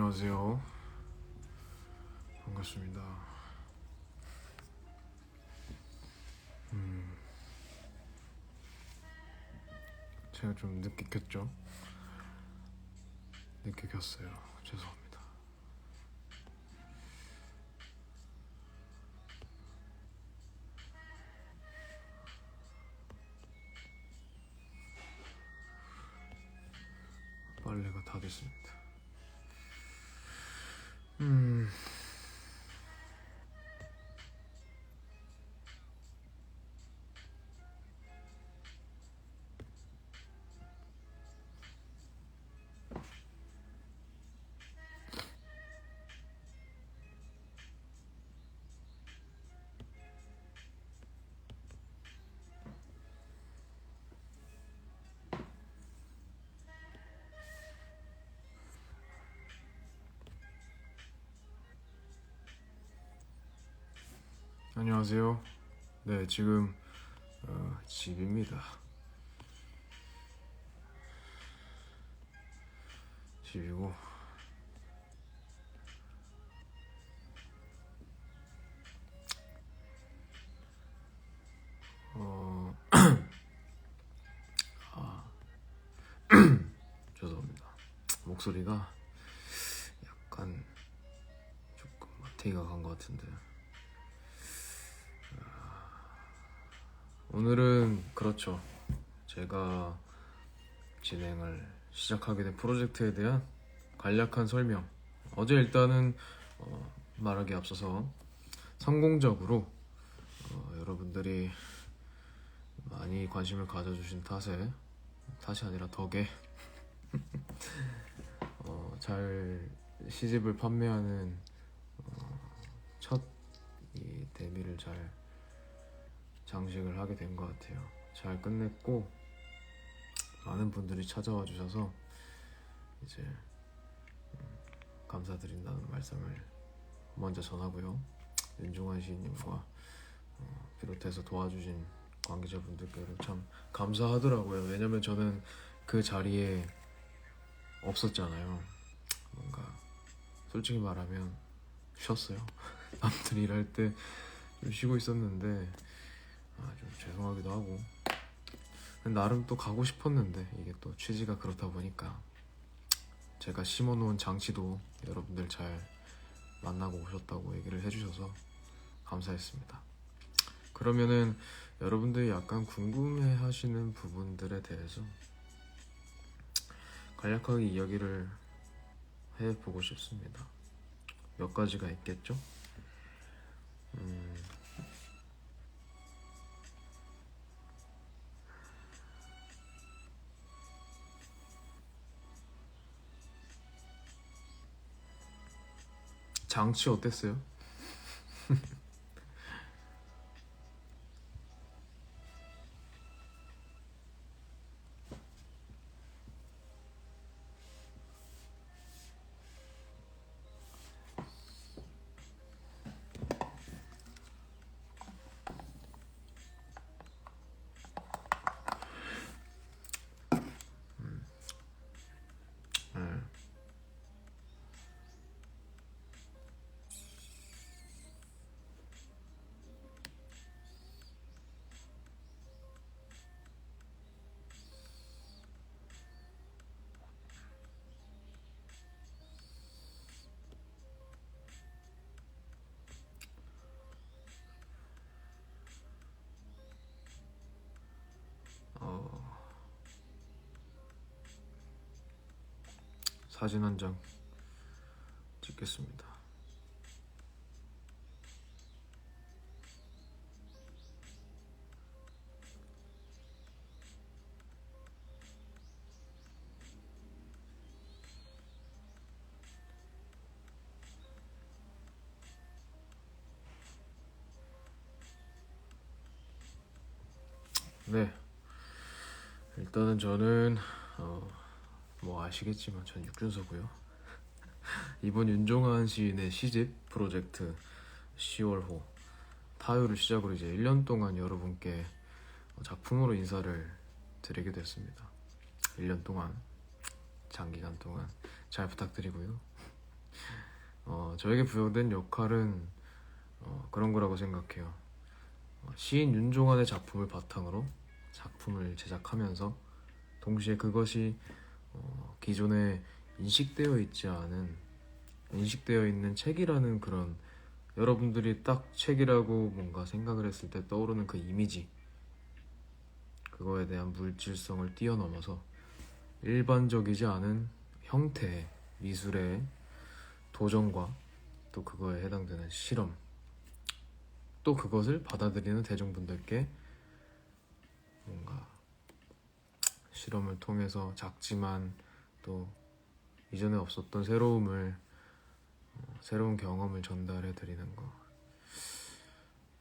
안녕하세요. 반갑습니다. 제가 좀 늦게 켰죠? 늦게 켰어요. 죄송합니다. 빨래가 다 됐습니다. 안녕하세요. 네, 지금 집입니다. 집이고 죄송합니다. 목소리가 약간 조금 마태이가 간 것 같은데 오늘은 그렇죠. 제가 진행을 시작하게 된 프로젝트에 대한 간략한 설명. 어제 일단은 말하기 앞서서 성공적으로 여러분들이 많이 관심을 가져주신 탓이 아니라 덕에 잘 시집을 판매하는 첫 이 데뷔를 잘 장식을 하게 된 것 같아요. 잘 끝냈고 많은 분들이 찾아와 주셔서 이제 감사드린다는 말씀을 먼저 전하고요. 윤종환 시인님과 비롯해서 도와주신 관계자분들께도 참 감사하더라고요. 왜냐면 저는 그 자리에 없었잖아요. 뭔가 솔직히 말하면 쉬었어요. 남들이 일할 때 좀 쉬고 있었는데 좀 죄송하기도 하고 나름 또 가고 싶었는데 이게 또 취지가 그렇다 보니까 제가 심어놓은 장치도 여러분들 잘 만나고 오셨다고 얘기를 해주셔서 감사했습니다. 그러면은 여러분들이 약간 궁금해하시는 부분들에 대해서 간략하게 이야기를 해보고 싶습니다. 몇 가지가 있겠죠? 장치 어땠어요? 네. 사진 한 장 찍겠습니다. 네, 일단은 저는 뭐 아시겠지만 전 육준서고요. 이번 윤종환 시인의 시집 프로젝트 10월호 타요를 시작으로 이제 1년 동안 여러분께 작품으로 인사를 드리게 됐습니다. 1년 동안 장기간 동안 잘 부탁드리고요. 저에게 부여된 역할은 그런 거라고 생각해요. 시인 윤종환의 작품을 바탕으로 작품을 제작하면서 동시에 그것이 기존에 인식되어 있는 책이라는 그런, 여러분들이 딱 책이라고 뭔가 생각을 했을 때 떠오르는 그 이미지, 그거에 대한 물질성을 뛰어넘어서 일반적이지 않은 형태의 미술의 도전과 또 그거에 해당되는 실험, 또 그것을 받아들이는 대중분들께 뭔가 실험을 통해서 작지만 또 이전에 없었던 새로운 경험을 전달해 드리는 거,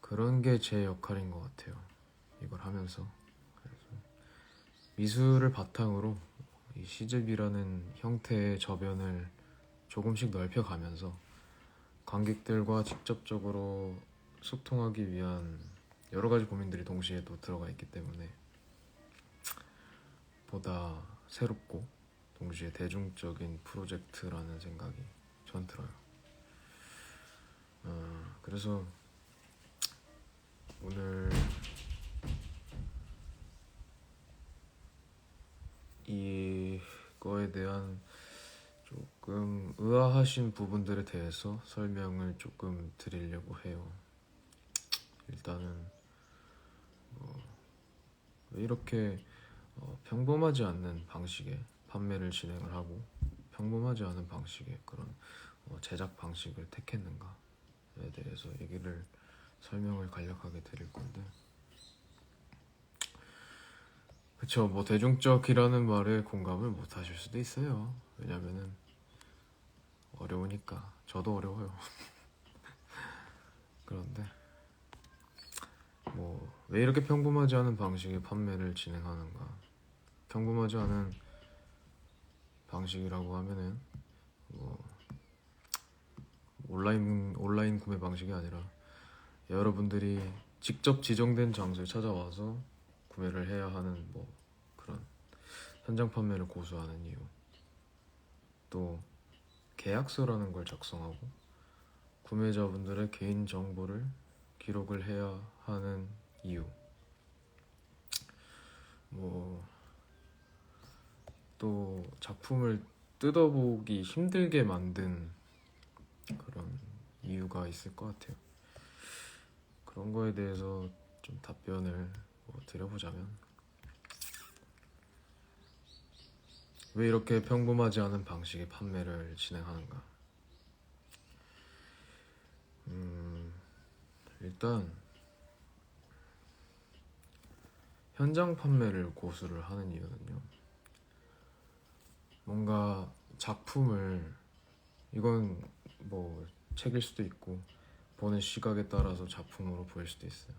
그런 게 제 역할인 것 같아요, 이걸 하면서. 그래서 미술을 바탕으로 이 시집이라는 형태의 저변을 조금씩 넓혀가면서 관객들과 직접적으로 소통하기 위한 여러 가지 고민들이 동시에 또 들어가 있기 때문에 보다 새롭고 동시에 대중적인 프로젝트라는 생각이 전 들어요. 그래서 오늘 이거에 대한 조금 의아하신 부분들에 대해서 설명을 조금 드리려고 해요. 일단은 왜 이렇게 평범하지 않는 방식의 판매를 진행을 하고 평범하지 않은 방식의 그런 제작 방식을 택했는가에 대해서 설명을 간략하게 드릴 건데, 그쵸, 뭐 대중적이라는 말에 공감을 못 하실 수도 있어요. 왜냐면은 어려우니까. 저도 어려워요. 그런데 뭐 왜 이렇게 평범하지 않은 방식의 판매를 진행하는가, 평범하지 않은 방식이라고 하면은 뭐 온라인 구매 방식이 아니라 여러분들이 직접 지정된 장소에 찾아와서 구매를 해야 하는 뭐 그런 현장 판매를 고수하는 이유, 또 계약서라는 걸 작성하고 구매자분들의 개인 정보를 기록을 해야 하는 이유, 뭐 또 작품을 뜯어보기 힘들게 만든 그런 이유가 있을 것 같아요. 그런 거에 대해서 좀 답변을 드려보자면, 왜 이렇게 평범하지 않은 방식의 판매를 진행하는가. 일단 현장 판매를 고수를 하는 이유는요, 뭔가 작품을, 이건 뭐 책일 수도 있고 보는 시각에 따라서 작품으로 보일 수도 있어요.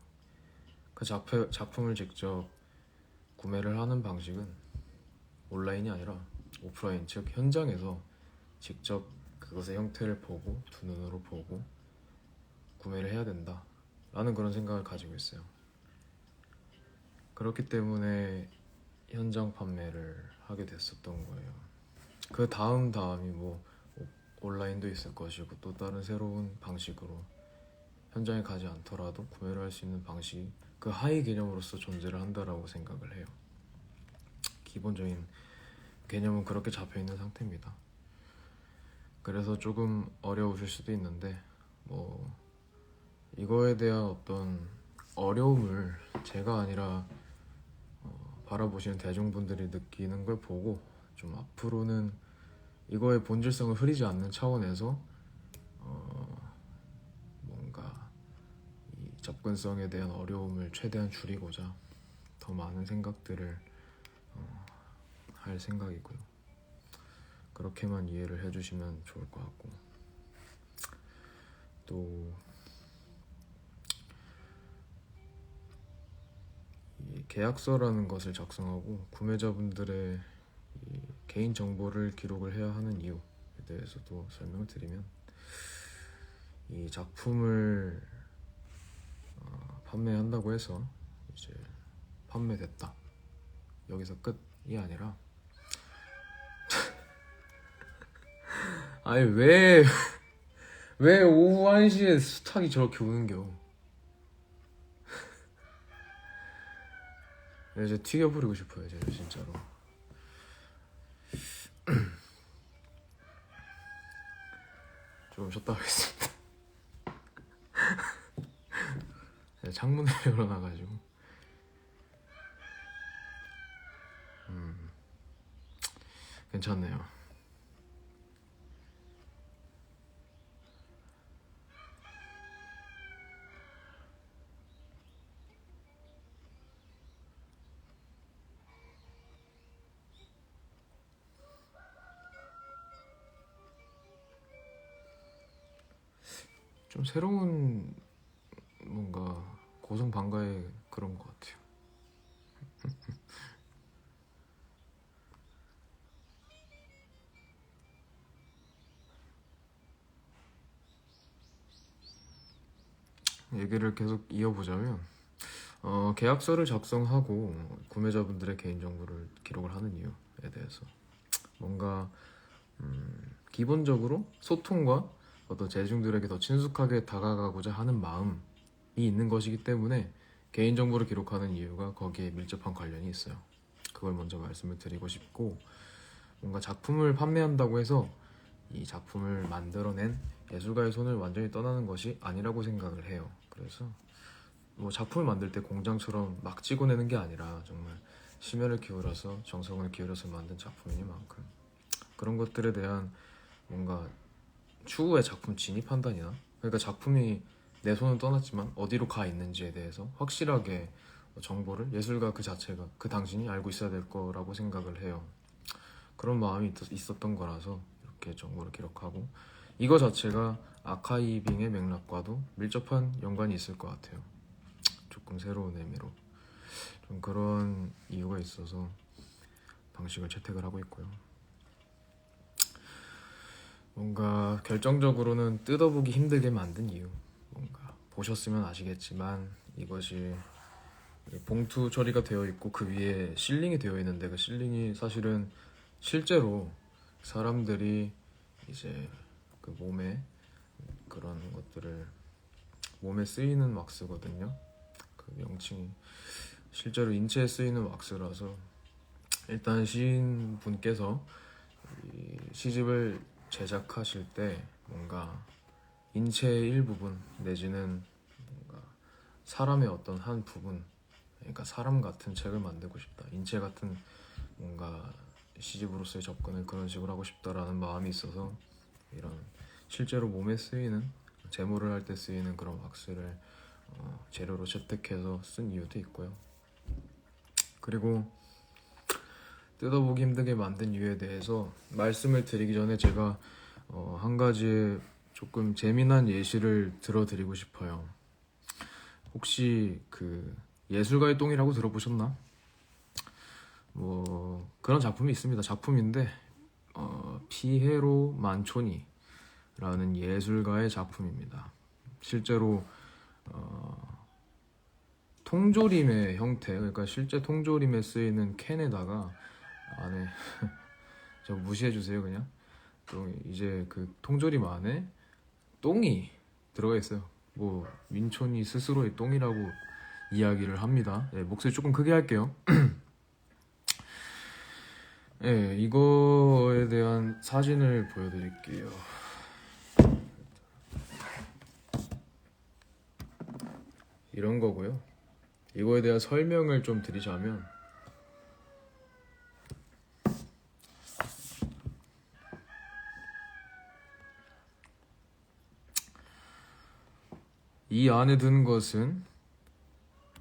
그 작품을 직접 구매를 하는 방식은 온라인이 아니라 오프라인, 즉 현장에서 직접 그것의 형태를 보고 두 눈으로 보고 구매를 해야 된다 라는 그런 생각을 가지고 있어요. 그렇기 때문에 현장 판매를 하게 됐었던 거예요. 그 다음이 뭐 온라인도 있을 것이고 또 다른 새로운 방식으로 현장에 가지 않더라도 구매를 할 수 있는 방식이 그 하위 개념으로서 존재를 한다라고 생각을 해요. 기본적인 개념은 그렇게 잡혀있는 상태입니다. 그래서 조금 어려우실 수도 있는데 뭐 이거에 대한 어떤 어려움을 제가 아니라 바라보시는 대중분들이 느끼는 걸 보고 좀 앞으로는 이거의 본질성을 흐리지 않는 차원에서 뭔가 이 접근성에 대한 어려움을 최대한 줄이고자 더 많은 생각들을 할 생각이고요. 그렇게만 이해를 해주시면 좋을 것 같고, 또 이 계약서라는 것을 작성하고 구매자분들의 이 개인 정보를 기록을 해야 하는 이유에 대해서도 설명을 드리면, 이 작품을 판매한다고 해서 이제 판매됐다 여기서 끝이 아니라 아니 왜 왜 오후 1시에 수탉이 저렇게 우는겨. 이제 튀겨버리고 싶어요 제가 진짜로. 좀 쉬었다 가겠습니다. 창문을 열어놔가지고. 괜찮네요. 좀 새로운 뭔가 고성방가의 그런 것 같아요. 얘기를 계속 이어보자면 계약서를 작성하고 구매자분들의 개인정보를 기록을 하는 이유에 대해서 뭔가 기본적으로 소통과 어떤 대중들에게 더 친숙하게 다가가고자 하는 마음이 있는 것이기 때문에 개인정보를 기록하는 이유가 거기에 밀접한 관련이 있어요. 그걸 먼저 말씀을 드리고 싶고, 뭔가 작품을 판매한다고 해서 이 작품을 만들어낸 예술가의 손을 완전히 떠나는 것이 아니라고 생각을 해요. 그래서 뭐 작품을 만들 때 공장처럼 막 찍어내는 게 아니라 정말 심혈을 기울여서 정성을 기울여서 만든 작품이니만큼 그런 것들에 대한 뭔가 추후에 작품 진입 판단이나, 그러니까 작품이 내 손을 떠났지만 어디로 가 있는지에 대해서 확실하게 정보를 예술가 그 자체가, 그 당신이 알고 있어야 될 거라고 생각을 해요. 그런 마음이 있었던 거라서 이렇게 정보를 기록하고, 이거 자체가 아카이빙의 맥락과도 밀접한 연관이 있을 것 같아요. 조금 새로운 의미로 좀 그런 이유가 있어서 방식을 채택을 하고 있고요. 뭔가 결정적으로는 뜯어보기 힘들게 만든 이유, 뭔가 보셨으면 아시겠지만 이것이 봉투 처리가 되어 있고 그 위에 실링이 되어 있는데, 그 실링이 사실은 실제로 사람들이 이제 그 몸에 그런 것들을 몸에 쓰이는 왁스거든요. 그 명칭이 실제로 인체에 쓰이는 왁스라서, 일단 시인분께서 이 시집을 제작하실 때 뭔가 인체의 일부분 내지는 뭔가 사람의 어떤 한 부분, 그러니까 사람 같은 책을 만들고 싶다, 인체 같은 뭔가 시집으로서의 접근을 그런 식으로 하고 싶다라는 마음이 있어서 이런 실제로 몸에 쓰이는, 제모를 할 때 쓰이는 그런 왁스를 재료로 채택해서 쓴 이유도 있고요. 그리고 뜯어보기 힘들게 만든 이유에 대해서 말씀을 드리기 전에 제가 한 가지 조금 재미난 예시를 들어드리고 싶어요. 혹시 그 예술가의 똥이라고 들어보셨나? 뭐 그런 작품이 있습니다. 작품인데 피에로 만초니라는 예술가의 작품입니다. 실제로 통조림의 형태, 그러니까 실제 통조림에 쓰이는 캔에다가 안에 저 무시해주세요 그냥. 또 이제 그 통조림 안에 똥이 들어가 있어요. 뭐 민촌이 스스로의 똥이라고 이야기를 합니다. 네, 목소리 조금 크게 할게요. 네, 이거에 대한 사진을 보여드릴게요. 이런 거고요. 이거에 대한 설명을 좀 드리자면, 이 안에 드는 것은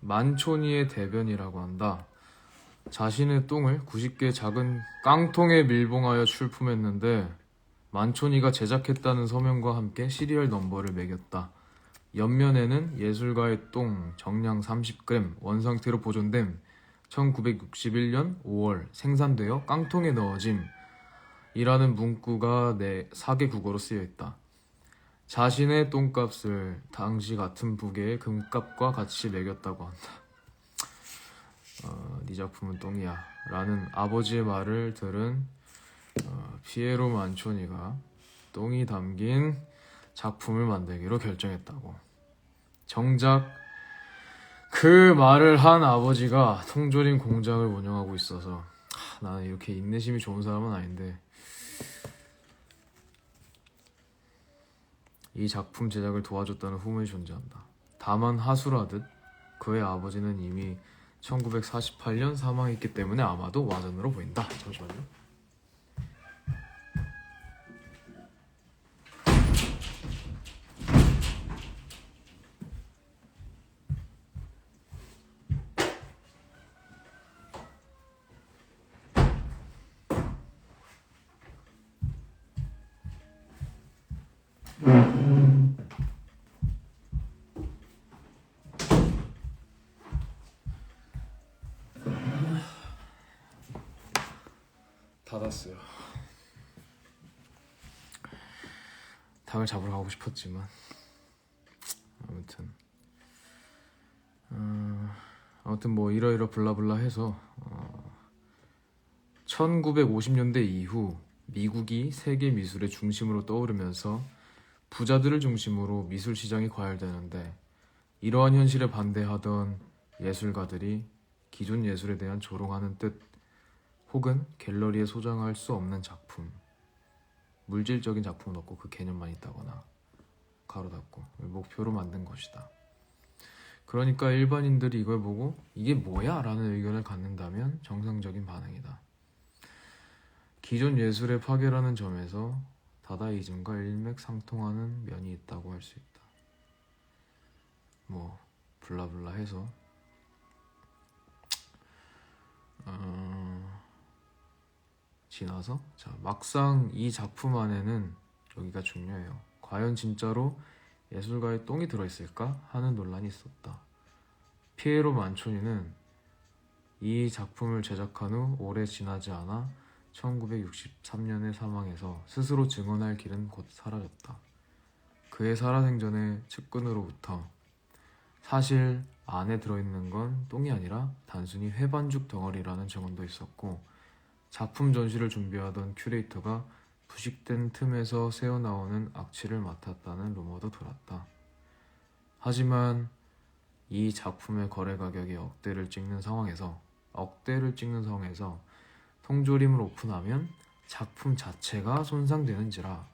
만초니의 대변이라고 한다. 자신의 똥을 90개 작은 깡통에 밀봉하여 출품했는데 만초니가 제작했다는 서명과 함께 시리얼 넘버를 매겼다. 옆면에는 예술가의 똥 정량 30g 원상태로 보존됨 1961년 5월 생산되어 깡통에 넣어짐 이라는 문구가 사개 국어로 쓰여있다. 자신의 똥값을 당시 같은 부계의 금값과 같이 매겼다고 한다. 네 작품은 똥이야 라는 아버지의 말을 들은 피에로 만초니가 똥이 담긴 작품을 만들기로 결정했다고. 정작 그 말을 한 아버지가 통조림 공장을 운영하고 있어서 나는 이렇게 인내심이 좋은 사람은 아닌데 이 작품 제작을 도와줬다는 후문이 존재한다. 다만 하수라듯 그의 아버지는 이미 1948년 사망했기 때문에 아마도 와전으로 보인다. 잠시만요. 닫았어요. 닭을 잡으러 가고 싶었지만 아무튼 뭐 이러이러 블라블라 해서 1950년대 이후 미국이 세계 미술의 중심으로 떠오르면서 부자들을 중심으로 미술 시장이 과열되는데 이러한 현실에 반대하던 예술가들이 기존 예술에 대한 조롱하는 뜻 혹은 갤러리에 소장할 수 없는 작품, 물질적인 작품은 없고 그 개념만 있다거나 가로 닫고 목표로 만든 것이다. 그러니까 일반인들이 이걸 보고 이게 뭐야? 라는 의견을 갖는다면 정상적인 반응이다. 기존 예술의 파괴라는 점에서 다다이즘과 일맥상통하는 면이 있다고 할 수 있다. 뭐 블라블라 해서 지나서 자 막상 이 작품 안에는 여기가 중요해요. 과연 진짜로 예술가의 똥이 들어있을까 하는 논란이 있었다. 피에로 만초니는 이 작품을 제작한 후 오래 지나지 않아 1963년에 사망해서 스스로 증언할 길은 곧 사라졌다. 그의 살아생전의 측근으로부터 사실 안에 들어있는 건 똥이 아니라 단순히 회반죽 덩어리라는 증언도 있었고 작품 전시를 준비하던 큐레이터가 부식된 틈에서 새어나오는 악취를 맡았다는 루머도 돌았다. 하지만 이 작품의 거래 가격이 억대를 찍는 상황에서 통조림을 오픈하면 작품 자체가 손상되는지라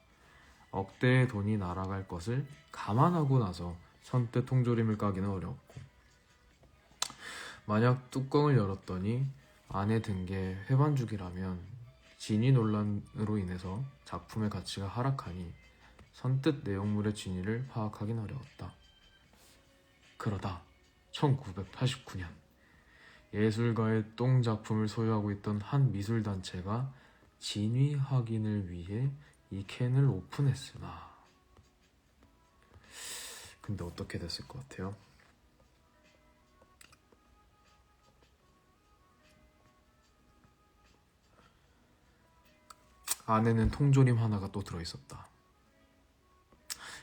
억대의 돈이 날아갈 것을 감안하고 나서 선뜻 통조림을 까기는 어려웠고 만약 뚜껑을 열었더니 안에 든 게 회반죽이라면 진위 논란으로 인해서 작품의 가치가 하락하니 선뜻 내용물의 진위를 파악하긴 어려웠다. 그러다 1989년 예술가의 똥 작품을 소유하고 있던 한 미술단체가 진위 확인을 위해 이 캔을 오픈했으나 근데 어떻게 됐을 것 같아요? 안에는 통조림 하나가 또 들어있었다.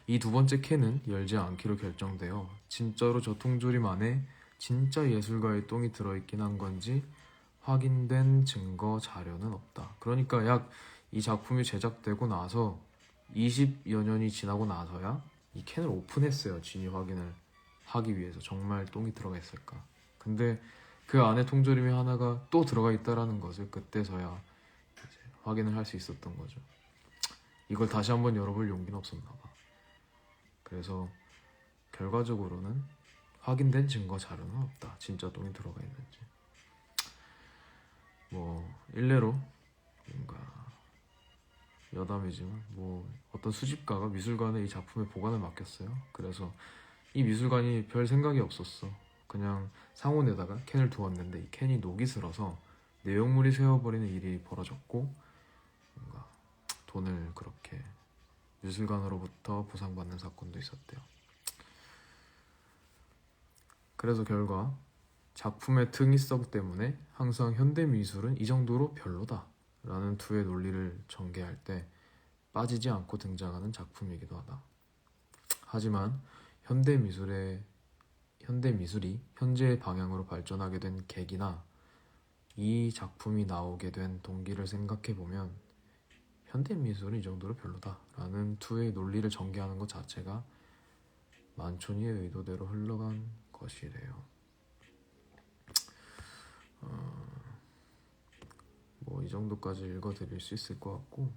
이 두 번째 캔은 열지 않기로 결정되어 진짜로 저 통조림 안에 진짜 예술가의 똥이 들어있긴 한 건지 확인된 증거 자료는 없다. 그러니까 약 이 작품이 제작되고 나서 20여 년이 지나고 나서야 이 캔을 오픈했어요. 진위 확인을 하기 위해서 정말 똥이 들어가 있을까. 근데 그 안에 통조림이 하나가 또 들어가 있다라는 것을 그때서야 이제 확인을 할 수 있었던 거죠. 이걸 다시 한번 열어볼 용기는 없었나 봐. 그래서 결과적으로는 확인된 증거 자료는 없다. 진짜 똥이 들어가 있는지. 뭐 일례로 뭔가 여담이지만 뭐 어떤 수집가가 미술관에 이 작품의 보관을 맡겼어요. 그래서 이 미술관이 별 생각이 없었어. 그냥 상온에다가 캔을 두었는데 이 캔이 녹이 슬어서 내용물이 새어버리는 일이 벌어졌고 뭔가 돈을 그렇게 미술관으로부터 보상받는 사건도 있었대요. 그래서 결과 작품의 특이성 때문에 항상 현대미술은 이 정도로 별로다 라는 투의 논리를 전개할 때 빠지지 않고 등장하는 작품이기도 하다. 하지만 현대미술이 현재의 방향으로 발전하게 된 계기나 이 작품이 나오게 된 동기를 생각해보면 현대미술은 이 정도로 별로다라는 투의 논리를 전개하는 것 자체가 만촌이의 의도대로 흘러간 것이래요. 뭐 이 정도까지 읽어드릴 수 있을 것 같고,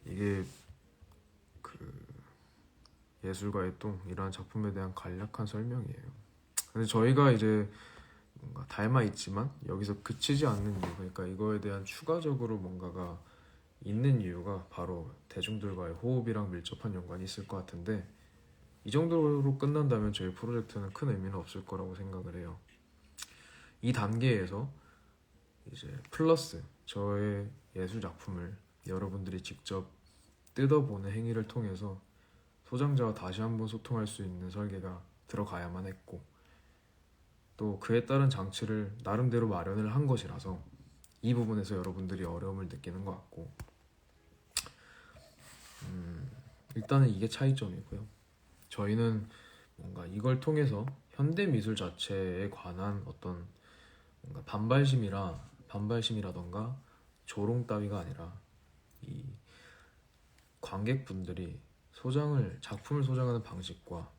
이게 그 예술가의 똥이라는 작품에 대한 간략한 설명이에요. 근데 저희가 이제 뭔가 닮아 있지만 여기서 그치지 않는 이유, 그러니까 이거에 대한 추가적으로 뭔가가 있는 이유가 바로 대중들과의 호흡이랑 밀접한 연관이 있을 것 같은데, 이 정도로 끝난다면 저희 프로젝트는 큰 의미는 없을 거라고 생각을 해요. 이 단계에서 이제 플러스 저의 예술 작품을 여러분들이 직접 뜯어보는 행위를 통해서 소장자와 다시 한번 소통할 수 있는 설계가 들어가야만 했고, 또 그에 따른 장치를 나름대로 마련을 한 것이라서 이 부분에서 여러분들이 어려움을 느끼는 것 같고, 일단은 이게 차이점이고요. 저희는 뭔가 이걸 통해서 현대 미술 자체에 관한 어떤 뭔가 반발심이라던가 조롱 따위가 아니라 이 관객분들이 작품을 소장하는 방식과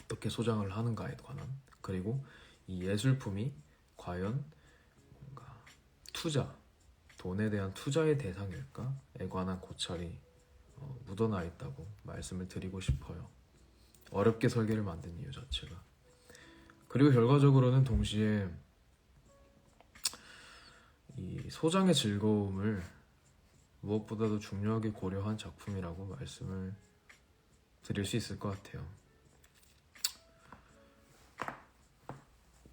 어떻게 소장을 하는가에 관한, 그리고 이 예술품이 과연 뭔가 돈에 대한 투자의 대상일까에 관한 고찰이 묻어나 있다고 말씀을 드리고 싶어요. 어렵게 설계를 만든 이유 자체가. 그리고 결과적으로는 동시에 이 소장의 즐거움을 무엇보다도 중요하게 고려한 작품이라고 말씀을 드릴 수 있을 것 같아요.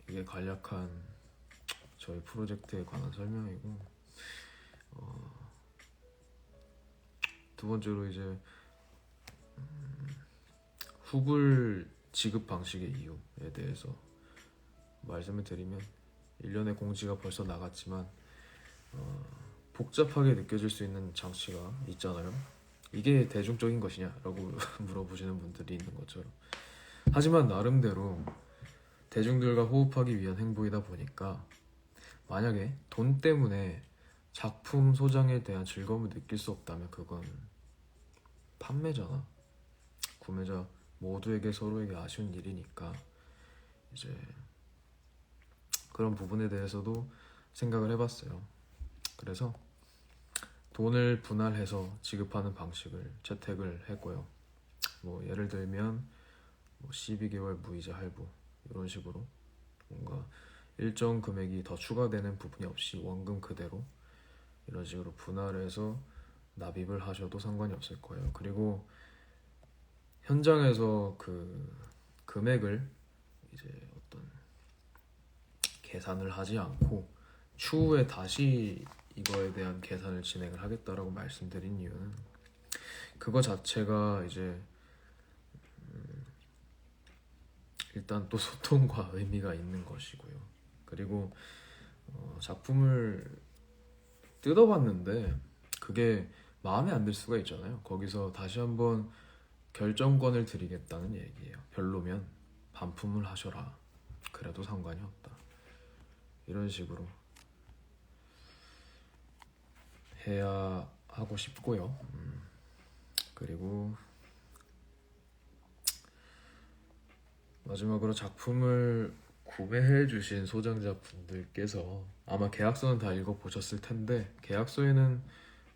이게 간략한 저희 프로젝트에 관한 설명이고, 두 번째로 이제 후불 지급 방식의 이유에 대해서 말씀을 드리면, 1년의 공지가 벌써 나갔지만 복잡하게 느껴질 수 있는 장치가 있잖아요. 이게 대중적인 것이냐라고 물어보시는 분들이 있는 것처럼, 하지만 나름대로 대중들과 호흡하기 위한 행보이다 보니까, 만약에 돈 때문에 작품 소장에 대한 즐거움을 느낄 수 없다면 그건 판매자나 구매자 모두에게 서로에게 아쉬운 일이니까, 이제 그런 부분에 대해서도 생각을 해봤어요. 그래서 돈을 분할해서 지급하는 방식을 채택을 했고요. 뭐 예를 들면 12개월 무이자 할부 이런 식으로 뭔가 일정 금액이 더 추가되는 부분이 없이 원금 그대로 이런 식으로 분할해서 납입을 하셔도 상관이 없을 거예요. 그리고 현장에서 그 금액을 이제 어떤 계산을 하지 않고 추후에 다시 이거에 대한 계산을 진행을 하겠다라고 말씀드린 이유는, 그거 자체가 이제 일단 또 소통과 의미가 있는 것이고요. 그리고 작품을 뜯어봤는데 그게 마음에 안 들 수가 있잖아요. 거기서 다시 한번 결정권을 드리겠다는 얘기예요. 별로면 반품을 하셔라. 그래도 상관이 없다. 이런 식으로 해야 하고 싶고요. 그리고 마지막으로 작품을 구매해 주신 소장자 분들께서 아마 계약서는 다 읽어보셨을 텐데, 계약서에는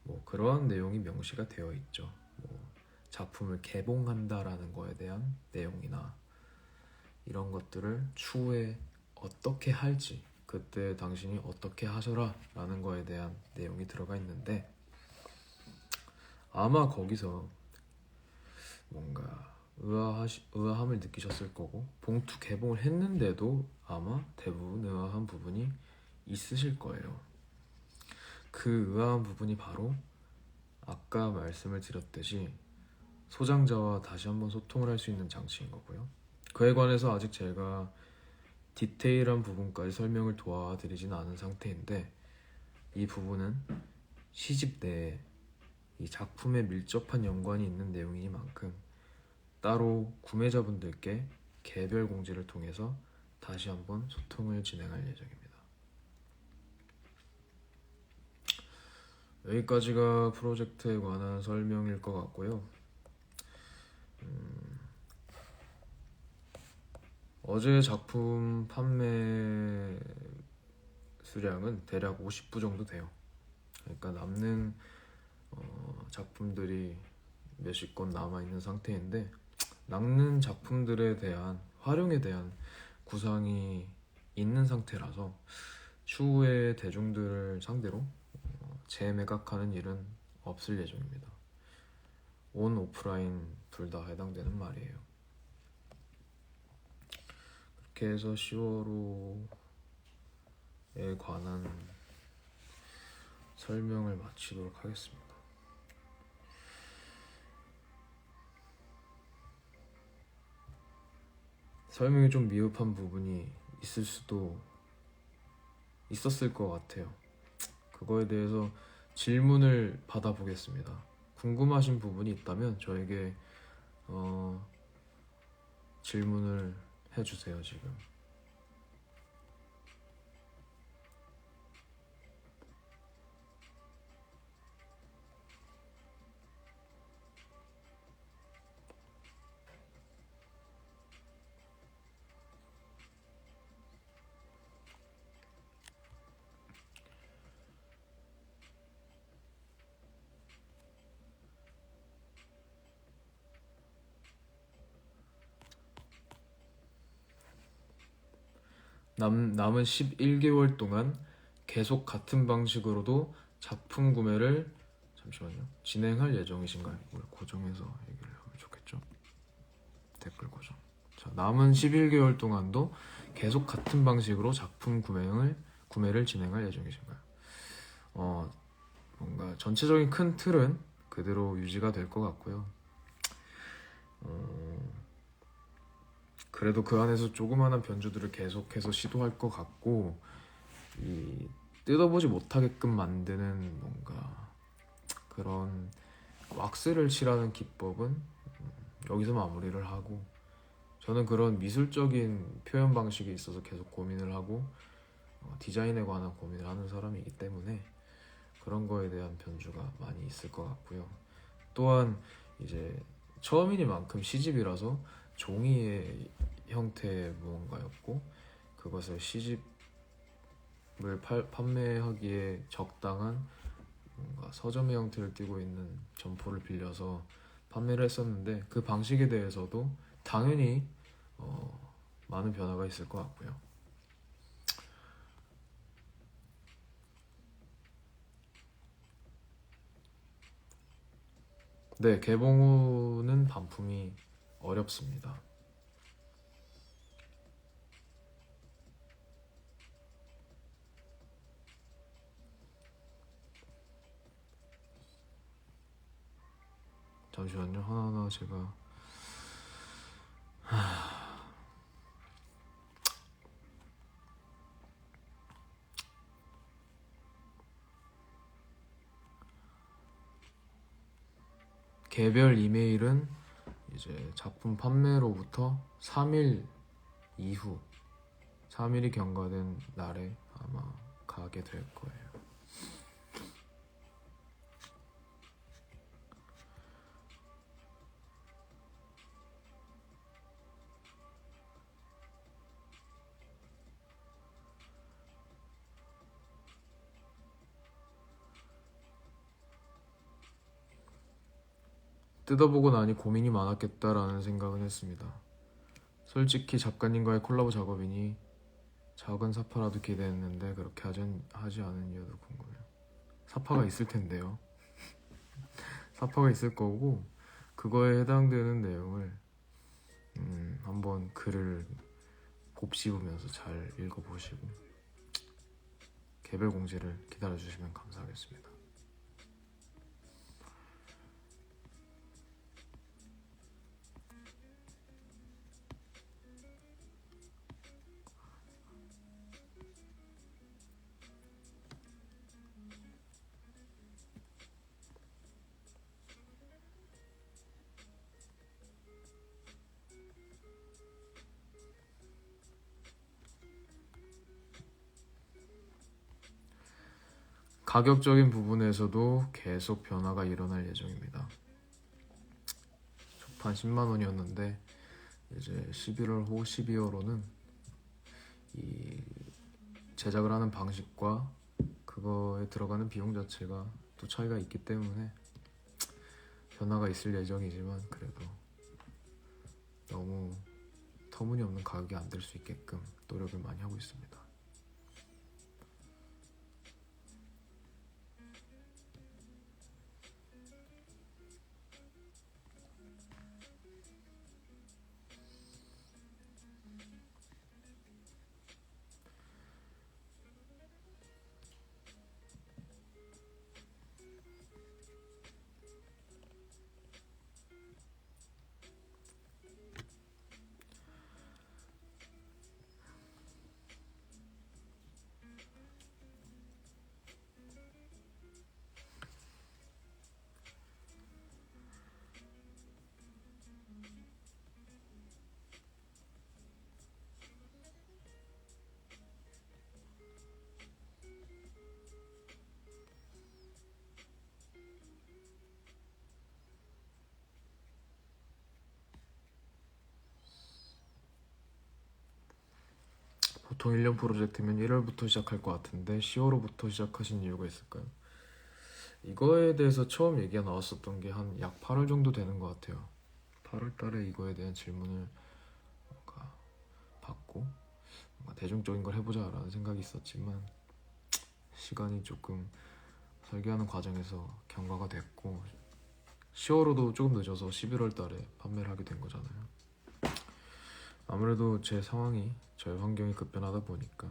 뭐 그러한 내용이 명시가 되어 있죠. 뭐 작품을 개봉한다라는 거에 대한 내용이나 이런 것들을 추후에 어떻게 할지, 그때 당신이 어떻게 하셔라 라는 거에 대한 내용이 들어가 있는데, 아마 거기서 뭔가 의아함을 느끼셨을 거고, 봉투 개봉을 했는데도 아마 대부분 의아한 부분이 있으실 거예요. 그 의아한 부분이 바로 아까 말씀을 드렸듯이 소장자와 다시 한번 소통을 할 수 있는 장치인 거고요. 그에 관해서 아직 제가 디테일한 부분까지 설명을 도와드리진 않은 상태인데, 이 부분은 시집 내에 이 작품에 밀접한 연관이 있는 내용이니만큼 따로 구매자분들께 개별 공지를 통해서 다시 한번 소통을 진행할 예정입니다. 여기까지가 프로젝트에 관한 설명일 것 같고요. 어제 작품 판매 수량은 대략 50부 정도 돼요. 그러니까 남는 작품들이 몇십 건 남아있는 상태인데, 남는 작품들에 대한 활용에 대한 구상이 있는 상태라서 추후에 대중들을 상대로 재매각하는 일은 없을 예정입니다. 온 오프라인 둘 다 해당되는 말이에요. 그렇게 해서 10월호에 관한 설명을 마치도록 하겠습니다. 설명이 좀 미흡한 부분이 있었을 것 같아요. 그거에 대해서 질문을 받아보겠습니다. 궁금하신 부분이 있다면 저에게 질문을 해주세요. 지금 남은 11개월 동안 계속 같은 방식으로도 작품 구매를 진행할 예정이신가요? 고정해서 얘기를 하면 좋겠죠? 댓글 고정. 자, 남은 11개월 동안도 계속 같은 방식으로 작품 구매를 진행할 예정이신가요? 뭔가 전체적인 큰 틀은 그대로 유지가 될 것 같고요. 그래도 그 안에서 조그마한 변주들을 계속해서 시도할 것 같고, 이 뜯어보지 못하게끔 만드는 뭔가 그런 왁스를 칠하는 기법은 여기서 마무리를 하고, 저는 그런 미술적인 표현 방식에 있어서 계속 고민을 하고 디자인에 관한 고민을 하는 사람이기 때문에 그런 거에 대한 변주가 많이 있을 것 같고요. 또한 이제 처음이니만큼 시집이라서 종이의 형태의 무언가였고, 그것을 시집을 판매하기에 적당한 뭔가 서점의 형태를 띠고 있는 점포를 빌려서 판매를 했었는데, 그 방식에 대해서도 당연히 많은 변화가 있을 것 같고요. 네, 개봉 후는 반품이 어렵습니다. 잠시만요. 하나하나 제가 개별 이메일은 이제 작품 판매로부터 3일 이후, 3일이 경과된 날에 아마 가게 될 거예요. 뜯어보고 나니 고민이 많았겠다라는 생각은 했습니다. 솔직히 작가님과의 콜라보 작업이니 작은 사파라도 기대했는데 그렇게 하지 않은 이유도 궁금해요. 사파가 있을 텐데요. 사파가 있을 거고, 그거에 해당되는 내용을 한번 글을 곱씹으면서 잘 읽어보시고 개별 공지를 기다려주시면 감사하겠습니다. 가격적인 부분에서도 계속 변화가 일어날 예정입니다. 초판 10만 원이었는데 이제 11월 후 12월호는 이 제작을 하는 방식과 그거에 들어가는 비용 자체가 또 차이가 있기 때문에 변화가 있을 예정이지만 그래도 너무 터무니없는 가격이 안 될 수 있게끔 노력을 많이 하고 있습니다. 보통 1년 프로젝트면 1월부터 시작할 것 같은데 10월부터 시작하신 이유가 있을까요? 이거에 대해서 처음 얘기가 나왔었던 게 한 약 8월 정도 되는 것 같아요. 8월 달에 이거에 대한 질문을 뭔가 받고 뭔가 대중적인 걸 해보자라는 생각이 있었지만 시간이 조금 설계하는 과정에서 경과가 됐고 10월호도 조금 늦어서 11월 달에 판매를 하게 된 거잖아요. 아무래도 제 상황이 저의 환경이 급변하다 보니까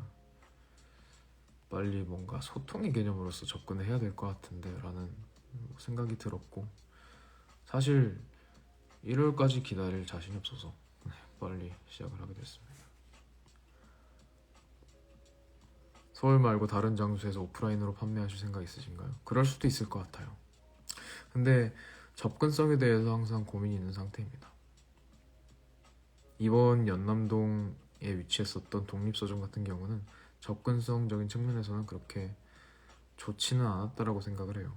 빨리 뭔가 소통의 개념으로서 접근을 해야 될 것 같은데 라는 생각이 들었고 사실 1월까지 기다릴 자신이 없어서 빨리 시작을 하게 됐습니다. 서울 말고 다른 장소에서 오프라인으로 판매하실 생각 있으신가요? 그럴 수도 있을 것 같아요. 근데 접근성에 대해서 항상 고민이 있는 상태입니다. 이번 연남동에 위치했었던 독립서점 같은 경우는 접근성적인 측면에서는 그렇게 좋지는 않았다라고 생각을 해요.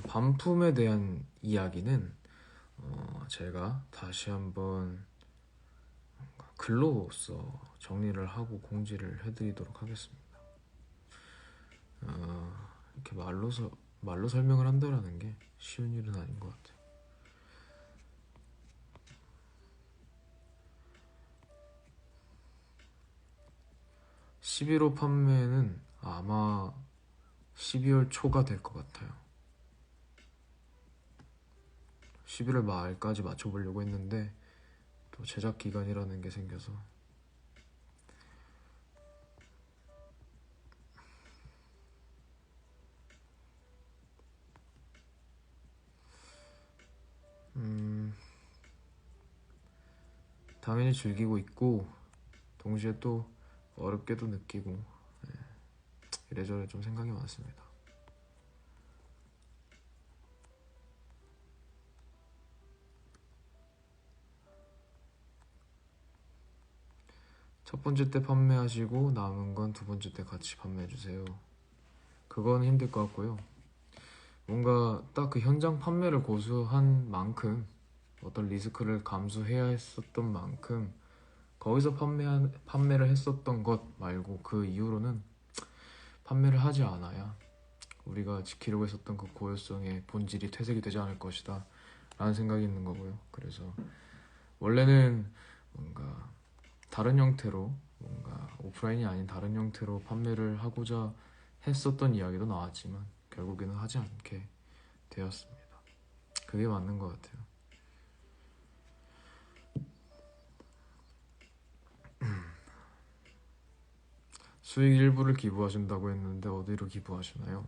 반품에 대한 이야기는 제가 다시 한번 글로써 정리를 하고 공지를 해드리도록 하겠습니다. 이렇게 말로 설명을 한다라는 게 쉬운 일은 아닌 것 같아요. 11호 판매는 아마 12월 초가 될 것 같아요. 11월 말까지 맞춰보려고 했는데 또 제작 기간이라는 게 생겨서 당연히 즐기고 있고 동시에 또 어렵게도 느끼고 이래저래 좀 생각이 많습니다. 첫 번째 때 판매하시고 남은 건 두 번째 때 같이 판매해주세요. 그건 힘들 것 같고요. 뭔가 딱 그 현장 판매를 고수한 만큼 어떤 리스크를 감수해야 했었던 만큼 거기서 판매를 했었던 것 말고 그 이후로는 판매를 하지 않아야 우리가 지키려고 했었던 그 고유성의 본질이 퇴색이 되지 않을 것이다 라는 생각이 있는 거고요. 그래서 원래는 뭔가 다른 형태로, 뭔가 오프라인이 아닌 다른 형태로 판매를 하고자 했었던 이야기도 나왔지만 결국에는 하지 않게 되었습니다. 그게 맞는 것 같아요. 수익 일부를 기부하신다고 했는데 어디로 기부하시나요?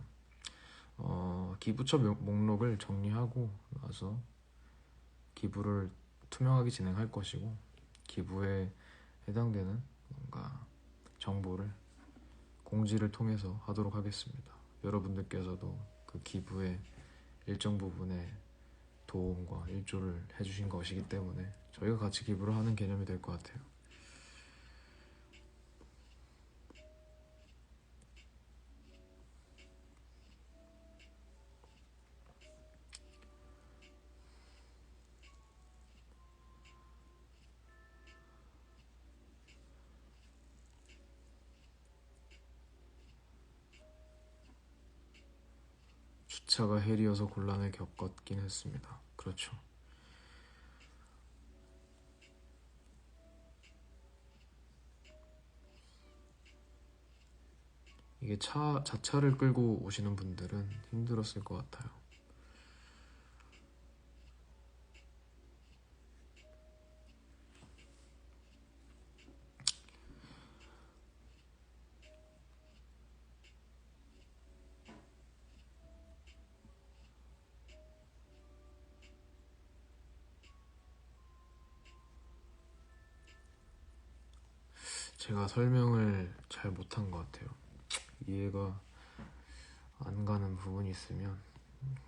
기부처 목록을 정리하고 나서 기부를 투명하게 진행할 것이고, 기부에 해당되는 뭔가 정보를 공지를 통해서 하도록 하겠습니다. 여러분들께서도 그 기부의 일정 부분의 도움과 일조를 해주신 것이기 때문에 저희가 같이 기부를 하는 개념이 될 것 같아요. 주차가 헬이어서 곤란을 겪었긴 했습니다. 그렇죠. 이게 자차를 끌고 오시는 분들은 힘들었을 것 같아요. 제가 설명을 잘 못한 것 같아요. 이해가 안 가는 부분이 있으면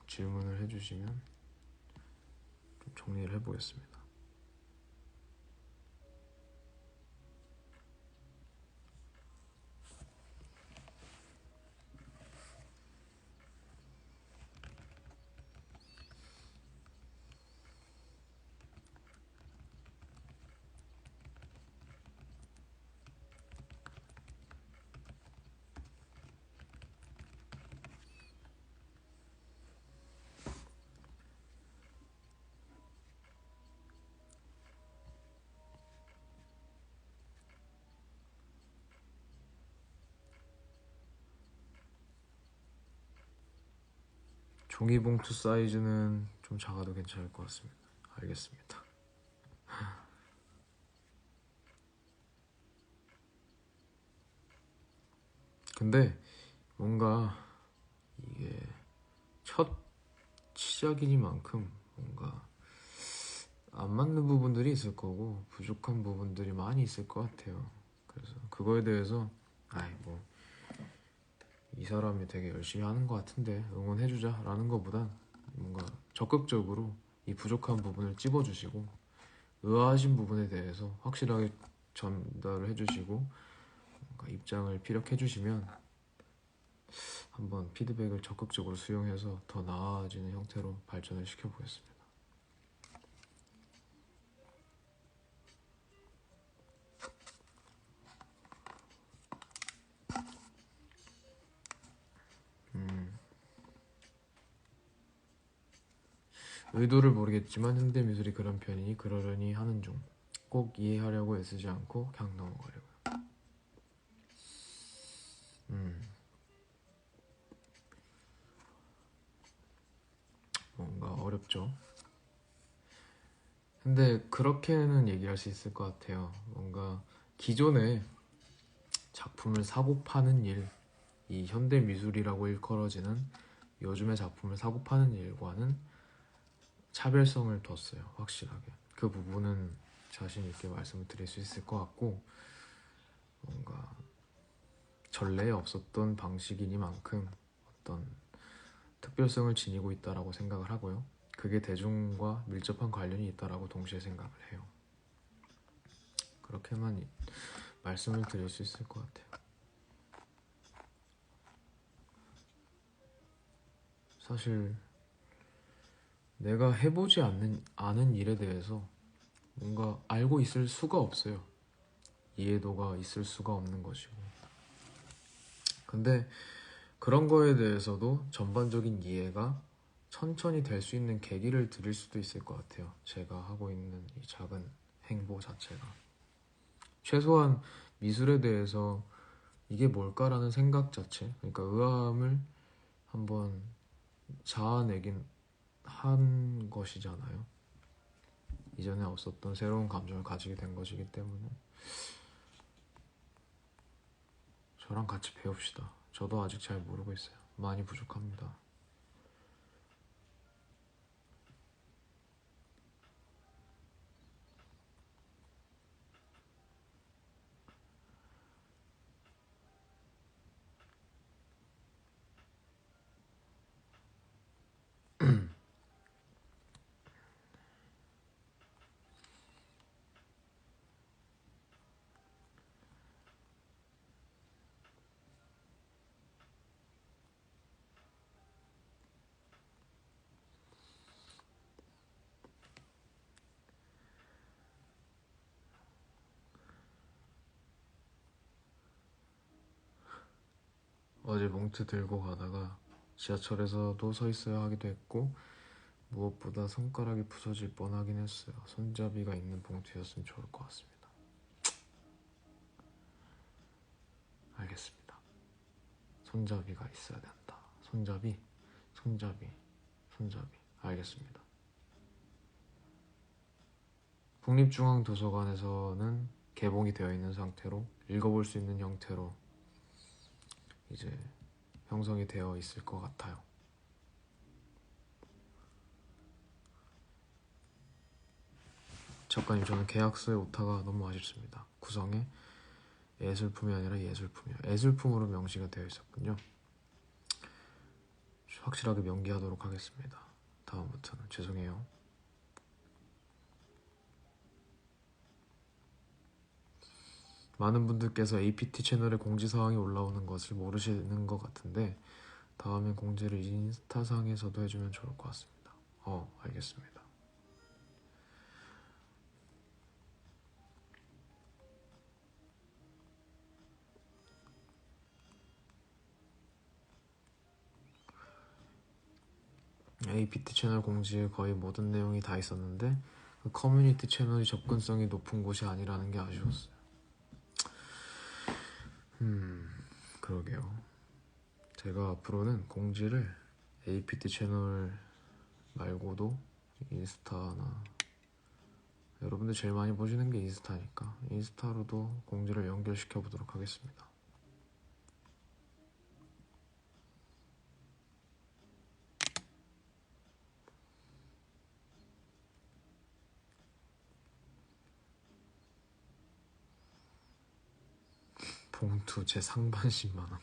질문을 해주시면 좀 정리를 해보겠습니다. 종이봉투 사이즈는 좀 작아도 괜찮을 것 같습니다. 알겠습니다. 근데 뭔가 이게 첫 시작이니만큼 뭔가 안 맞는 부분들이 있을 거고 부족한 부분들이 많이 있을 것 같아요. 그래서 그거에 대해서 뭐 이 사람이 되게 열심히 하는 것 같은데 응원해주자 라는 것보단 뭔가 적극적으로 이 부족한 부분을 찝어주시고 의아하신 부분에 대해서 확실하게 전달을 해주시고 뭔가 입장을 피력해주시면 한번 피드백을 적극적으로 수용해서 더 나아지는 형태로 발전을 시켜보겠습니다. 의도를 모르겠지만 현대미술이 그런 편이니 그러려니 하는 중. 꼭 이해하려고 애쓰지 않고 그냥 넘어가려고요. 뭔가 어렵죠. 근데 그렇게는 얘기할 수 있을 것 같아요. 뭔가 기존에 작품을 사고 파는 일, 이 현대미술이라고 일컬어지는 요즘의 작품을 사고 파는 일과는 차별성을 뒀어요. 확실하게. 그 부분은 자신 있게 말씀을 드릴 수 있을 것 같고, 뭔가 전례에 없었던 방식이니만큼 어떤 특별성을 지니고 있다라고 생각을 하고요. 그게 대중과 밀접한 관련이 있다라고 동시에 생각을 해요. 그렇게만 말씀을 드릴 수 있을 것 같아요. 사실 내가 해보지 않은 일에 대해서 뭔가 알고 있을 수가 없어요. 이해도가 있을 수가 없는 것이고. 근데 그런 거에 대해서도 전반적인 이해가 천천히 될 수 있는 계기를 드릴 수도 있을 것 같아요. 제가 하고 있는 이 작은 행보 자체가 최소한 미술에 대해서 이게 뭘까라는 생각 자체, 그러니까 의아함을 한번 자아내긴 한 것이잖아요. 이전에 없었던 새로운 감정을 가지게 된 것이기 때문에 저랑 같이 배웁시다. 저도 아직 잘 모르고 있어요. 많이 부족합니다. 어제 봉투 들고 가다가 지하철에서도 서 있어야 하기도 했고 무엇보다 손가락이 부서질 뻔하긴 했어요. 손잡이가 있는 봉투였으면 좋을 것 같습니다. 알겠습니다. 손잡이가 있어야 된다. 손잡이, 손잡이, 손잡이. 알겠습니다. 국립중앙도서관에서는 개봉이 되어 있는 상태로 읽어볼 수 있는 형태로 이제 형성이 되어 있을 것 같아요. 작가님, 저는 계약서의 오타가 너무 아쉽습니다. 구성에 예술품이 아니라 예술품이요. 예술품으로 명시가 되어 있었군요. 확실하게 명기하도록 하겠습니다. 다음부터는 죄송해요. 많은 분들께서 APT 채널에 공지사항이 올라오는 것을 모르시는 것 같은데 다음엔 공지를 인스타상에서도 해주면 좋을 것 같습니다. 알겠습니다. APT 채널 공지에 거의 모든 내용이 다 있었는데 그 커뮤니티 채널이 접근성이 높은 곳이 아니라는 게 아쉬웠어요. 그러게요. 제가 앞으로는 공지를 APT 채널 말고도 인스타나 여러분들 제일 많이 보시는 게 인스타니까 인스타로도 공지를 연결시켜 보도록 하겠습니다. 봉투 제 상반 10만원.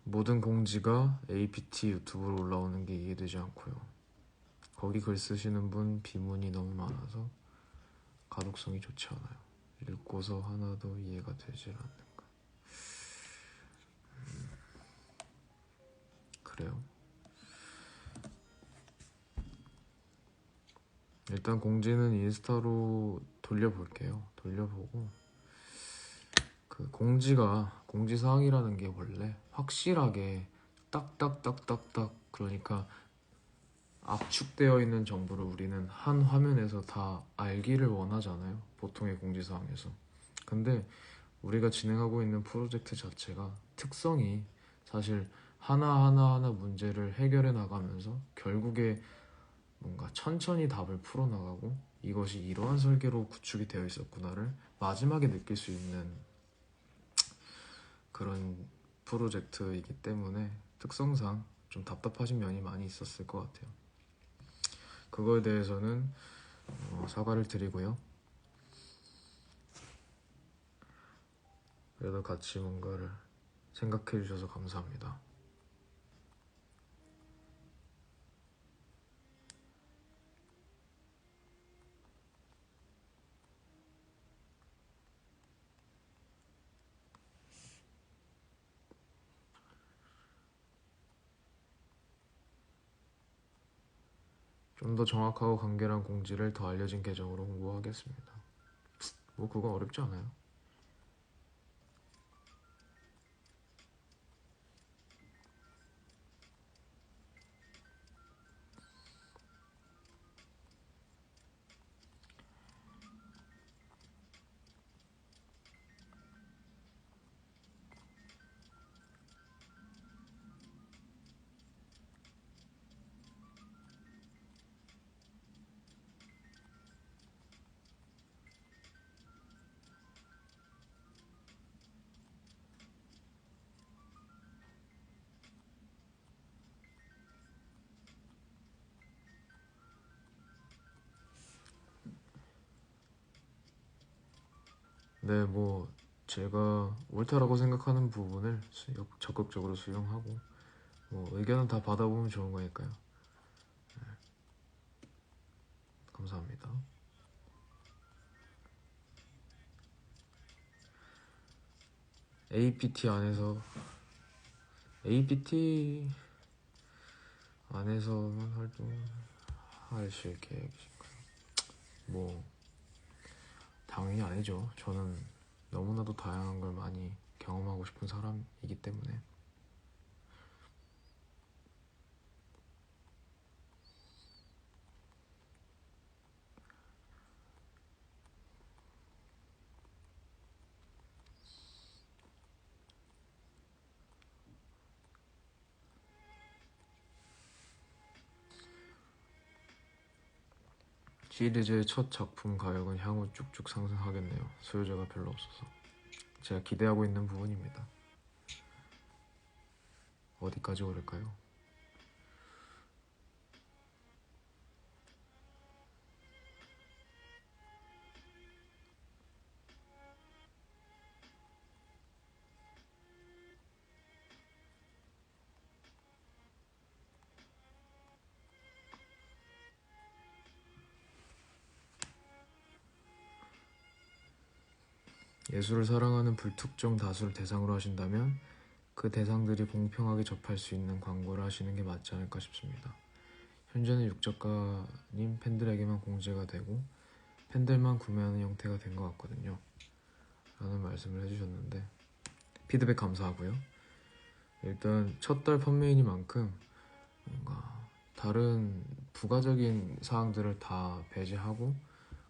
모든 공지가 APT 유튜브로 올라오는 게 이해되지 않고요. 거기 글 쓰시는 분 비문이 너무 많아서 가독성이 좋지 않아요. 읽고서 하나도 이해가 되질 않는 거. 그래요? 일단 공지는 인스타로 돌려볼게요. 돌려보고 그 공지사항이라는 게 원래 확실하게 딱딱딱딱딱 그러니까 압축되어 있는 정보를 우리는 한 화면에서 다 알기를 원하잖아요. 보통의 공지사항에서. 근데 우리가 진행하고 있는 프로젝트 자체가 특성이 사실 하나하나 문제를 해결해 나가면서 결국에 뭔가 천천히 답을 풀어나가고 이것이 이러한 설계로 구축이 되어 있었구나를 마지막에 느낄 수 있는 그런 프로젝트이기 때문에 특성상 좀 답답하신 면이 많이 있었을 것 같아요. 그거에 대해서는 사과를 드리고요. 그래도 같이 뭔가를 생각해 주셔서 감사합니다. 좀 더 정확하고 간결한 공지를 더 알려진 계정으로 홍보하겠습니다. 뭐 그건 어렵지 않아요. 네, 뭐 제가 옳다라고 생각하는 부분을 적극적으로 수용하고 뭐 의견은 다 받아보면 좋은 거니까요. 네, 감사합니다. APT 안에서만 활동하실 계획이신가요? 뭐 당연히 아니죠. 저는 너무나도 다양한 걸 많이 경험하고 싶은 사람이기 때문에. 시리즈의 첫 작품 가격은 향후 쭉쭉 상승하겠네요. 수요자가 별로 없어서. 제가 기대하고 있는 부분입니다. 어디까지 오를까요? 예술을 사랑하는 불특정 다수를 대상으로 하신다면 그 대상들이 공평하게 접할 수 있는 광고를 하시는 게 맞지 않을까 싶습니다. 현재는 육작가님 팬들에게만 공개가 되고 팬들만 구매하는 형태가 된 것 같거든요. 라는 말씀을 해주셨는데 피드백 감사하고요. 일단 첫 달 판매이니만큼 뭔가 다른 부가적인 사항들을 다 배제하고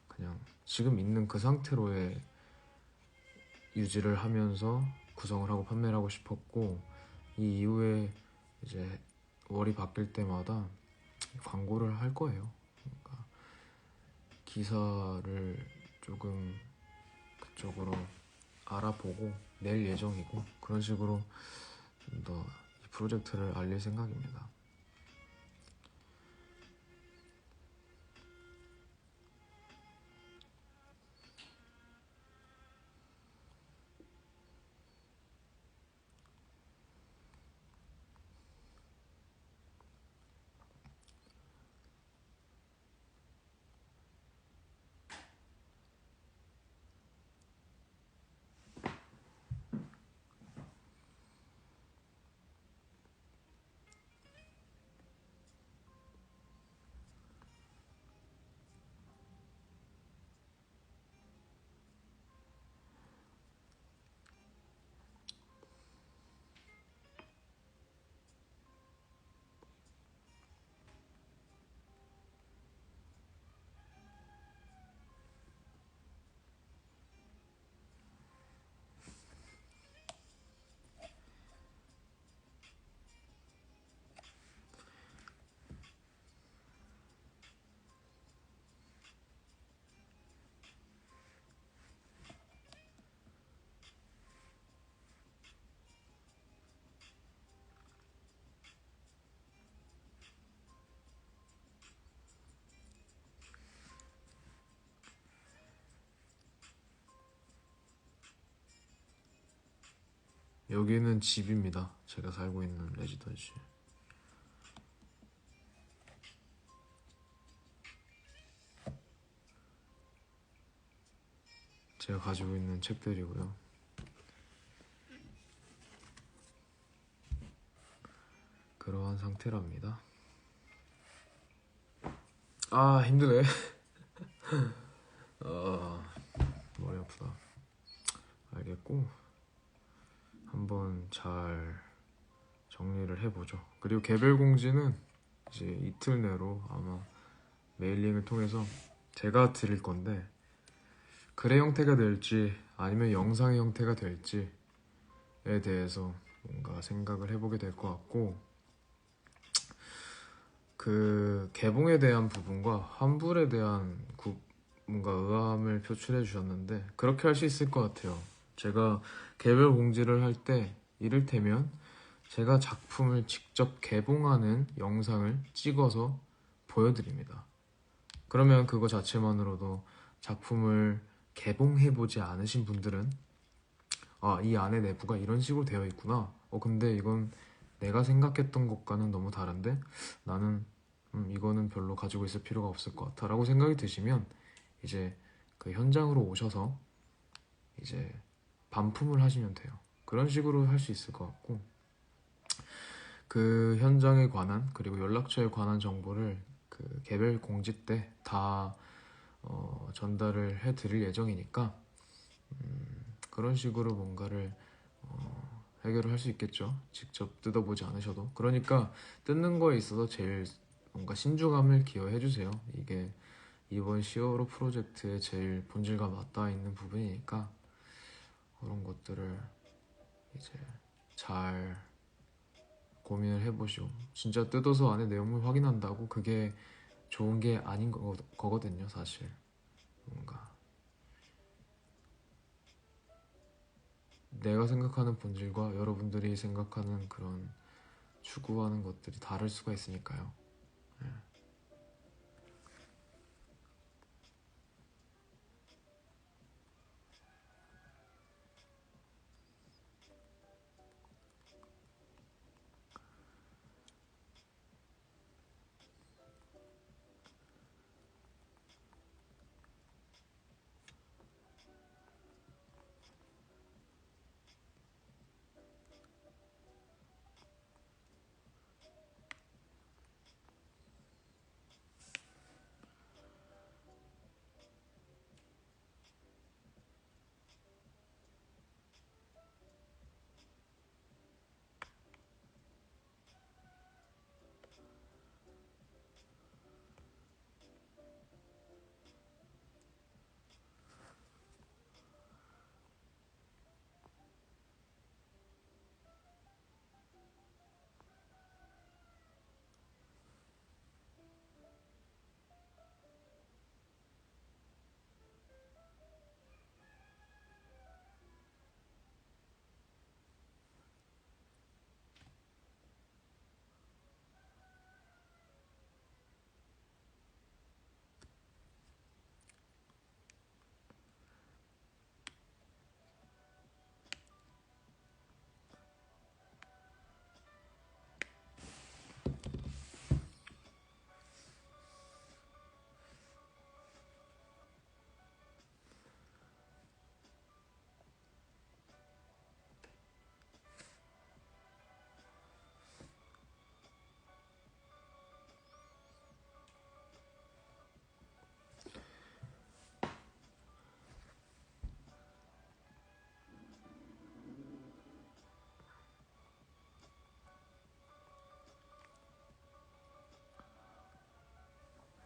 그냥 지금 있는 그 상태로의 유지를 하면서 구성을 하고 판매를 하고 싶었고, 이 이후에 이제 월이 바뀔 때마다 광고를 할 거예요. 그러니까 기사를 조금 그쪽으로 알아보고 낼 예정이고, 그런 식으로 좀 더 이 프로젝트를 알릴 생각입니다. 여기는 집입니다. 제가 살고 있는 레지던시. 제가 가지고 있는 책들이고요. 그러한 상태랍니다. 아 힘드네. 아 머리 아프다. 알겠고 한번 잘 정리를 해보죠. 그리고 개별 공지는 이제 이틀 내로 아마 메일링을 통해서 제가 드릴 건데 글의 형태가 될지 아니면 영상의 형태가 될지에 대해서 뭔가 생각을 해보게 될 것 같고 그 개봉에 대한 부분과 환불에 대한 뭔가 의아함을 표출해 주셨는데 그렇게 할 수 있을 것 같아요. 제가 개별 공지를 할 때 이를테면 제가 작품을 직접 개봉하는 영상을 찍어서 보여드립니다. 그러면 그거 자체만으로도 작품을 개봉해보지 않으신 분들은 아, 이 안에 내부가 이런 식으로 되어 있구나. 근데 이건 내가 생각했던 것과는 너무 다른데 나는 이거는 별로 가지고 있을 필요가 없을 것 같아 라고 생각이 드시면 이제 그 현장으로 오셔서 이제 반품을 하시면 돼요. 그런 식으로 할 수 있을 것 같고 그 현장에 관한 그리고 연락처에 관한 정보를 그 개별 공지 때 다 전달을 해드릴 예정이니까 그런 식으로 뭔가를 해결을 할 수 있겠죠. 직접 뜯어보지 않으셔도. 그러니까 뜯는 거에 있어서 제일 뭔가 신중함을 기여해주세요. 이게 이번 시어로 프로젝트의 제일 본질과 맞닿아 있는 부분이니까 그런 것들을 이제 잘 고민을 해보시고 진짜 뜯어서 안에 내용을 확인한다고 그게 좋은 게 아닌 거거든요, 사실. 뭔가 내가 생각하는 본질과 여러분들이 생각하는 그런 추구하는 것들이 다를 수가 있으니까요.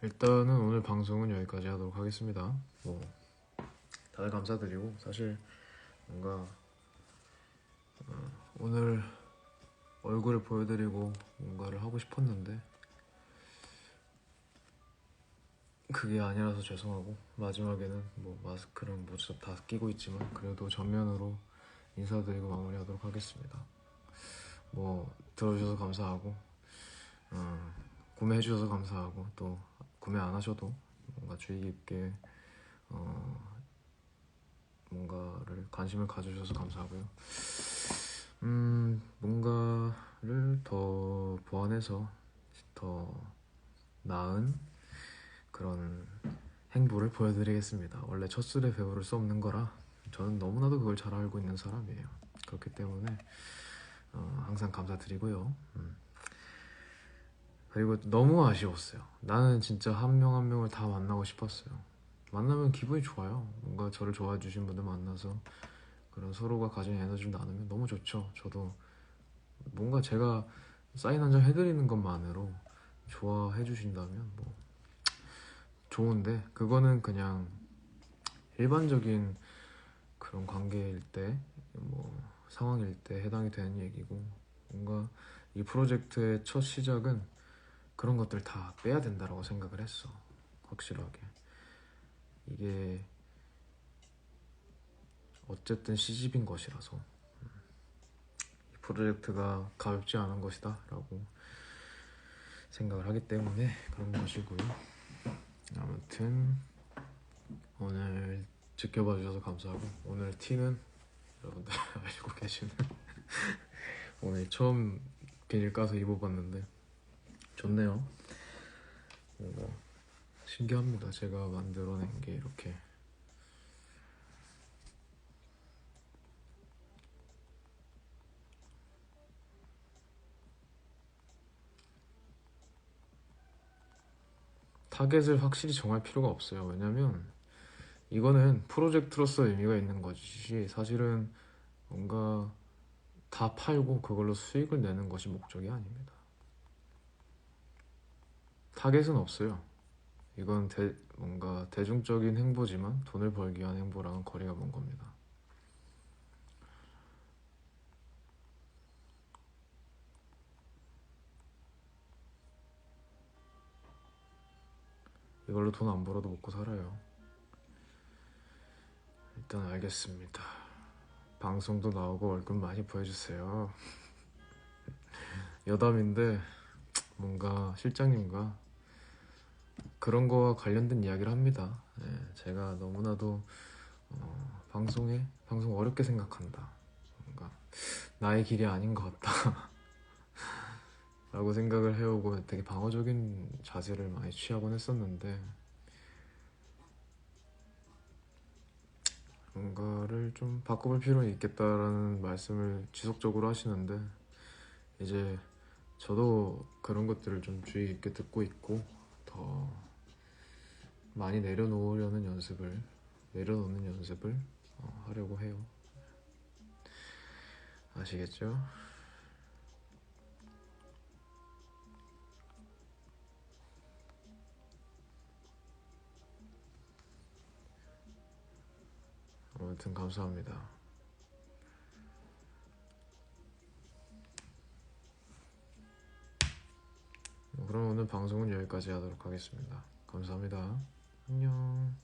일단은 오늘 방송은 여기까지 하도록 하겠습니다. 뭐 다들 감사드리고 사실 뭔가 오늘 얼굴을 보여드리고 뭔가를 하고 싶었는데 그게 아니라서 죄송하고 마지막에는 뭐 마스크랑 모자 다 끼고 있지만 그래도 전면으로 인사드리고 마무리하도록 하겠습니다. 뭐 들어주셔서 감사하고 구매해주셔서 감사하고 또 구매 안 하셔도 뭔가 주의 깊게 뭔가를 관심을 가져주셔서 감사하고요. 뭔가를 더 보완해서 더 나은 그런 행보를 보여드리겠습니다. 원래 첫 술에 배부를 수 없는 거라 저는 너무나도 그걸 잘 알고 있는 사람이에요. 그렇기 때문에 항상 감사드리고요. 그리고 너무 아쉬웠어요. 나는 진짜 한 명 한 명을 다 만나고 싶었어요. 만나면 기분이 좋아요. 뭔가 저를 좋아해 주신 분들 만나서 그런 서로가 가진 에너지를 나누면 너무 좋죠. 저도 뭔가 제가 사인 한 장 해드리는 것만으로 좋아해 주신다면 뭐 좋은데, 그거는 그냥 일반적인 그런 관계일 때, 뭐 상황일 때 해당이 되는 얘기고, 뭔가 이 프로젝트의 첫 시작은 그런 것들 다 빼야 된다라고 생각을 했어. 확실하게. 이게 어쨌든 시집인 것이라서 이 프로젝트가 가볍지 않은 것이다 라고 생각을 하기 때문에 그런 것이고요. 아무튼 오늘 지켜봐 주셔서 감사하고, 오늘 티는 여러분들 알고 계시는 오늘 처음 비닐 까서 입어봤는데 좋네요. 뭔가 신기합니다. 제가 만들어낸 게 이렇게 타겟을 확실히 정할 필요가 없어요. 왜냐면 이거는 프로젝트로서 의미가 있는 것이지, 사실은 뭔가 다 팔고 그걸로 수익을 내는 것이 목적이 아닙니다. 타겟은 없어요. 이건 뭔가 대중적인 행보지만 돈을 벌기 위한 행보랑은 거리가 먼 겁니다. 이걸로 돈 안 벌어도 먹고 살아요. 일단 알겠습니다. 방송도 나오고 월급 많이 보여주세요. 여담인데 뭔가 실장님과 그런 거와 관련된 이야기를 합니다. 네, 제가 너무나도 방송 어렵게 생각한다. 뭔가 나의 길이 아닌 것 같다. 라고 생각을 해오고 되게 방어적인 자세를 많이 취하곤 했었는데, 뭔가를 좀 바꿔볼 필요는 있겠다라는 말씀을 지속적으로 하시는데, 이제 저도 그런 것들을 좀 주의 깊게 듣고 있고 더 많이 내려놓는 연습을 하려고 해요. 아시겠죠? 아무튼 감사합니다. 그럼 오늘 방송은 여기까지 하도록 하겠습니다. 감사합니다. 안녕.